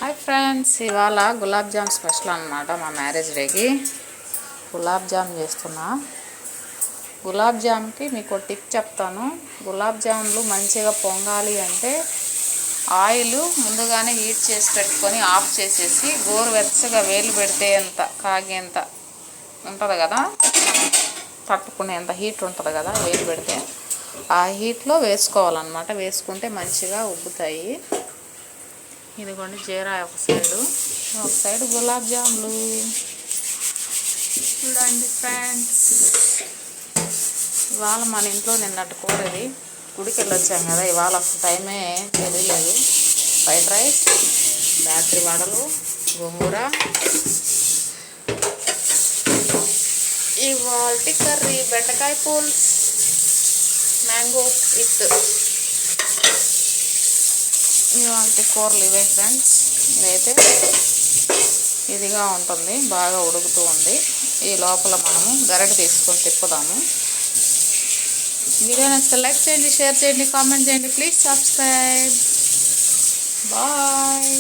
Hi friends, ఇవాళ gulab jam special అనమాట. మా మ్యారేజ్ డేకి గులాబ్ జామ్ చేస్తున్నా. గులాబ్ జామ్కి మీకు టిప్ చెప్తాను. గులాబ్ జాములు మంచిగా పొంగాలి అంటే ఆయిల్ ముందుగానే హీట్ చేసి పెట్టుకొని ఆఫ్ చేసేసి గోరువెచ్చగా వేలు పెడితే ఎంత కాగేంత ఉంటుంది కదా, తట్టుకునేంత హీట్ ఉంటుంది కదా వేలు పెడితే, ఆ హీట్లో వేసుకోవాలన్నమాట. వేసుకుంటే మంచిగా ఉబ్బుతాయి. ఇదిగోండి జీరా ఒక సైడు గులాబ్ జాములు చూడండి ఫ్రెండ్స్. ఇవాళ మన ఇంట్లో నిన్నటి కూరది, గుడికి వెళ్ళొచ్చాం కదా, ఇవాళ అసలు టైమే తెలియలేదు. ఫ్రైడ్ రైస్, రాత్రి వడలు, గోంగూర, ఇవాళ కర్రీ బెండకాయ పులుసు, మ్యాంగో విత్ ఇవాళ కూరలు ఇవే ఫ్రెండ్స్. ఇదైతే ఇదిగా ఉంటుంది, బాగా ఉడుకుతూ ఉంది. ఈ లోపల మనము గరిటె తీసుకొని తిప్పుదాము. వీడియో నచ్చితే లైక్ చేయండి, షేర్ చేయండి, కామెంట్ చేయండి. Please subscribe. బాయ్.